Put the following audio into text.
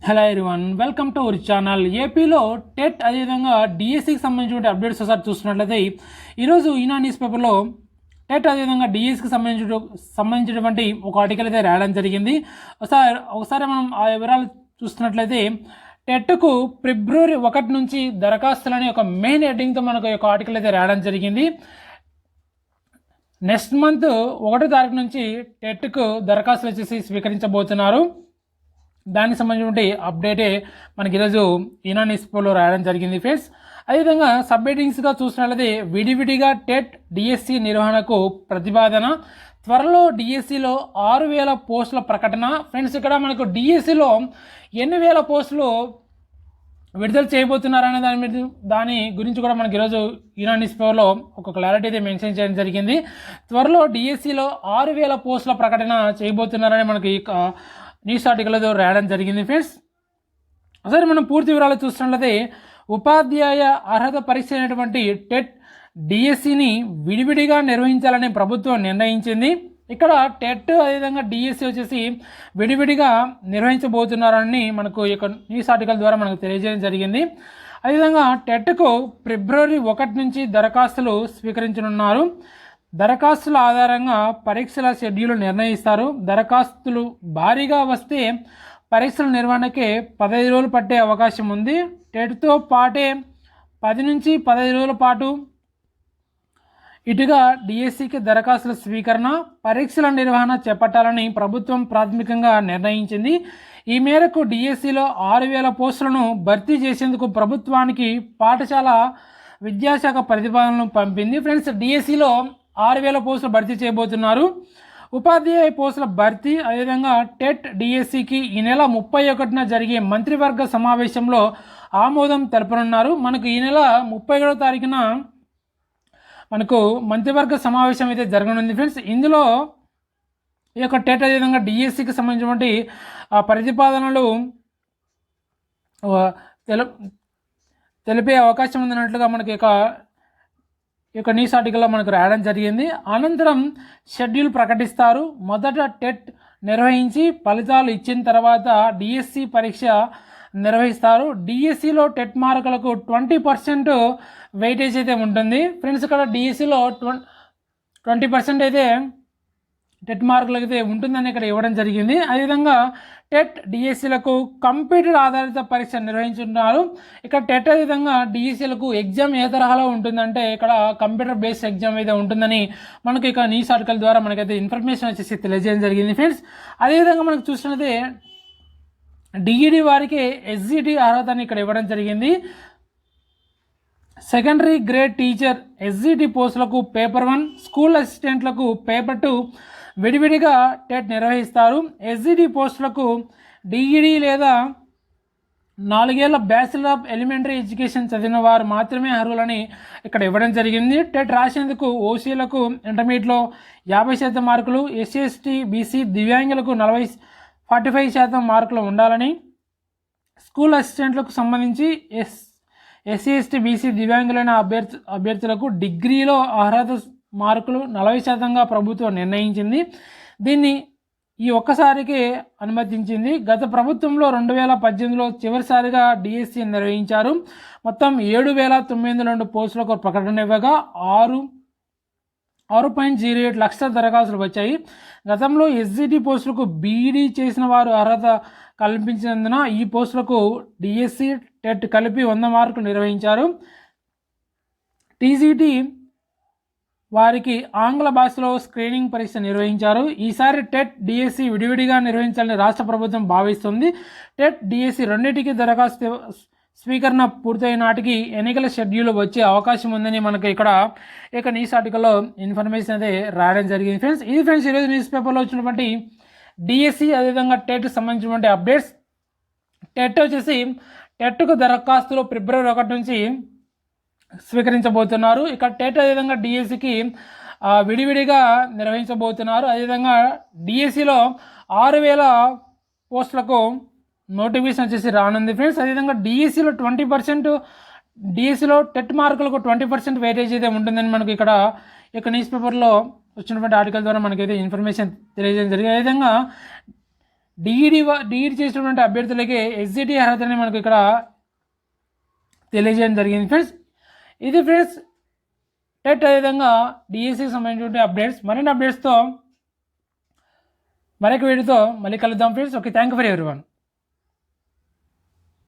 Hello everyone, welcome to our channel. ఏపీలో TET అదేవిధంగా డిఎస్సికి సంబంధించిన అప్డేట్స్ ఒకసారి చూస్తున్నట్లయితే ఈరోజు ఈనా న్యూస్ పేపర్లో టెట్ అదేవిధంగా డిఎస్సికి సంబంధించినటువంటి ఒక ఆర్టికల్ అయితే రాయడం జరిగింది. ఒకసారి మనం ఆ వివరాలు చూస్తున్నట్లయితే టెట్కు ఫిబ్రవరి 1 నుంచి దరఖాస్తులని ఒక మెయిన్ హెడ్డింగ్తో మనకు ఒక ఆర్టికల్ అయితే రాయడం జరిగింది. నెక్స్ట్ మంత్ 1వ తారీఖు నుంచి టెట్కు దరఖాస్తులు వచ్చేసి స్వీకరించబోతున్నారు. దానికి సంబంధించిన అప్డేటే మనకి ఈరోజు ఈనా న్యూస్ పేపర్లో రాయడం జరిగింది ఫ్రెండ్స్. అదేవిధంగా సబ్ హెడ్డింగ్స్గా చూసినట్లయితే విడివిడిగా టెట్ డిఎస్సి నిర్వహణకు ప్రతిపాదన, త్వరలో డిఎస్సిలో 6,000 పోస్టుల ప్రకటన. ఫ్రెండ్స్, ఇక్కడ మనకు డిఎస్సిలో ఎన్ని వేల పోస్టులు విడుదల చేయబోతున్నారనే దాని గురించి కూడా మనకి ఈరోజు ఈనా న్యూస్ పేపర్లో ఒక క్లారిటీ అయితే మెన్షన్ చేయడం జరిగింది. త్వరలో డిఎస్సిలో 6,000 పోస్టుల ప్రకటన చేయబోతున్నారని మనకి న్యూస్ ఆర్టికల్ రాయడం జరిగింది ఫ్రెండ్స్. ఒకసారి మనం పూర్తి వివరాలు చూస్తున్నట్లయితే ఉపాధ్యాయ అర్హత పరీక్ష అయినటువంటి టెట్ డిఎస్సిని విడివిడిగా నిర్వహించాలని ప్రభుత్వం నిర్ణయించింది. ఇక్కడ టెట్ అదేవిధంగా డిఎస్సి వచ్చేసి విడివిడిగా నిర్వహించబోతున్నారని మనకు ఈ యొక్క న్యూస్ ఆర్టికల్ ద్వారా మనకు తెలియజేయడం జరిగింది. అదేవిధంగా టెట్కు ఫిబ్రవరి 1 నుంచి దరఖాస్తులు స్వీకరించనున్నారు. దరఖాస్తుల ఆధారంగా పరీక్షల షెడ్యూల్ నిర్ణయిస్తారు. దరఖాస్తులు భారీగా వస్తే పరీక్షల నిర్వహణకే 15 రోజులు పట్టే అవకాశం ఉంది. టెట్తో పాటే 10 నుంచి 15 రోజుల పాటు ఇటుగా డిఎస్సికి దరఖాస్తుల స్వీకరణ, పరీక్షల నిర్వహణ చేపట్టాలని ప్రభుత్వం ప్రాథమికంగా నిర్ణయించింది. ఈ మేరకు డిఎస్సిలో 6,000 పోస్టులను భర్తీ చేసేందుకు ప్రభుత్వానికి పాఠశాల విద్యాశాఖ ప్రతిపాదనలు పంపింది. ఫ్రెండ్స్, డిఎస్సిలో 6,000 పోస్టులు భర్తీ చేయబోతున్నారు. ఉపాధ్యాయ పోస్టుల భర్తీ అదేవిధంగా టెట్ డిఎస్సికి ఈ నెల 31న జరిగే మంత్రివర్గ సమావేశంలో ఆమోదం తెలపనున్నారు. మనకు ఈ నెల 31వ తారీఖున మనకు మంత్రివర్గ సమావేశం అయితే జరగనుంది ఫ్రెండ్స్. ఇందులో ఈ యొక్క టెట్ అదేవిధంగా డిఎస్సికి సంబంధించినటువంటి ప్రతిపాదనలు తెలిపే అవకాశం ఉందన్నట్లుగా మనకి ఈ యొక్క న్యూస్ ఆర్టికల్లో మనకు రాయడం జరిగింది. అనంతరం షెడ్యూల్ ప్రకటిస్తారు. మొదట టెట్ నిర్వహించి ఫలితాలు ఇచ్చిన తర్వాత డిఎస్సి పరీక్ష నిర్వహిస్తారు. డిఎస్సిలో టెట్ మార్కులకు 20% వెయిటేజ్ అయితే ఉంటుంది ఫ్రెండ్స్. ఇక్కడ డిఎస్సిలో 20% అయితే టెట్ మార్కులకు అయితే ఉంటుందని ఇక్కడ ఇవ్వడం జరిగింది. అదేవిధంగా టెట్ డిఎస్సీలకు కంప్యూటర్ ఆధారిత పరీక్ష నిర్వహించున్నారు. ఇక్కడ టెట్ అదేవిధంగా డిఎస్సీలకు ఎగ్జామ్ ఏ తరహాలో ఉంటుందంటే ఇక్కడ కంప్యూటర్ బేస్డ్ ఎగ్జామ్ అయితే ఉంటుందని మనకి ఇక న్యూస్ ఆర్టికల్ ద్వారా మనకైతే ఇన్ఫర్మేషన్ వచ్చేసి తెలియజేయడం జరిగింది ఫ్రెండ్స్. అదేవిధంగా మనకు చూసినట్లయితే డిఈడి వారికి ఎస్జిటి అర్హతని ఇక్కడ ఇవ్వడం జరిగింది. సెకండరీ గ్రేడ్ టీచర్ ఎస్జిటి పోస్టులకు పేపర్ 1, స్కూల్ అసిస్టెంట్లకు పేపర్ 2 విడివిడిగా టెట్ నిర్వహిస్తారు. ఎస్జిటి పోస్టులకు డిఈడి లేదా 4 ఏళ్ల బ్యాచిలర్ ఆఫ్ ఎలిమెంటరీ ఎడ్యుకేషన్ చదివిన వారు మాత్రమే అర్హులని ఇక్కడ ఇవ్వడం జరిగింది. టెట్ రాసేందుకు ఓసీలకు ఇంటర్మీడియట్లో 50% మార్కులు, ఎస్సీ ఎస్టీ బీసీ దివ్యాంగులకు 45% మార్కులు ఉండాలని, స్కూల్ అసిస్టెంట్లకు సంబంధించి ఎస్సీ ఎస్టీ బీసీ దివ్యాంగులైన అభ్యర్థులకు డిగ్రీలో అర్హత మార్కులు 40%గా ప్రభుత్వం నిర్ణయించింది. దీన్ని ఈ ఒక్కసారికి అనుమతించింది. గత ప్రభుత్వంలో 2018లో చివరిసారిగా డిఎస్సి నిర్వహించారు. మొత్తం 7,902 పోస్టులకు ప్రకటన ఇవ్వగా 6.08 లక్షల దరఖాస్తులు వచ్చాయి. గతంలో ఎస్జిటి పోస్టులకు బీఈడీ చేసిన వారు అర్హత కల్పించినందున ఈ పోస్టులకు డిఎస్సి టెట్ కలిపి 100 మార్కులు నిర్వహించారు. టీజీటీ వారికి ఆంగ్ల భాషలో స్క్రీనింగ్ పరీక్ష నిర్వహించారు. ఈసారి టెట్ డిఎస్సి విడివిడిగా నిర్వహించాలని రాష్ట్ర ప్రభుత్వం భావిస్తుంది. టెట్ డిఎస్సి రెండింటికి దరఖాస్తు స్వీకరణ పూర్తయిన నాటికి ఎన్నికల షెడ్యూల్ వచ్చే అవకాశం ఉందని మనకి ఇక్కడ న్యూస్ ఆర్టికల్లో ఇన్ఫర్మేషన్ అయితే రాయడం జరిగింది ఫ్రెండ్స్. ఇది ఫ్రెండ్స్ ఈరోజు న్యూస్ పేపర్లో వచ్చినటువంటి డిఎస్సి అదేవిధంగా టెట్కి సంబంధించినటువంటి అప్డేట్స్. టెట్ వచ్చేసి టెట్కు దరఖాస్తులు ఫిబ్రవరి 1 నుంచి స్వీకరించబోతున్నారు. ఇక్కడ టెట్ అదేవిధంగా డిఎస్సికి విడివిడిగా నిర్వహించబోతున్నారు. అదేవిధంగా డిఎస్సిలో 6,000 పోస్టులకు నోటిఫికేషన్ వచ్చేసి రానుంది ఫ్రెండ్స్. అదేవిధంగా డిఎస్సిలో 20% డిఎస్సిలో టెట్ మార్కులకు 20% వెయిటేజ్ అయితే ఉంటుందని మనకు ఇక్కడ న్యూస్ పేపర్లో వచ్చినటువంటి ఆర్టికల్ ద్వారా మనకైతే ఇన్ఫర్మేషన్ తెలియజేయడం జరిగింది. అదేవిధంగా డిఈడి చేసినటువంటి అభ్యర్థులకి ఎస్జిటి అర్హతని మనకు ఇక్కడ తెలియజేయడం జరిగింది ఫ్రెండ్స్. ఇది ఫ్రెండ్స్ టెట్ అదేవిధంగా డిఎస్సికి సంబంధించిన అప్డేట్స్. మరిన్ని అప్డేట్స్తో మరొక వీడియోతో మళ్ళీ కలుద్దాం friends. Okay, thank you for everyone.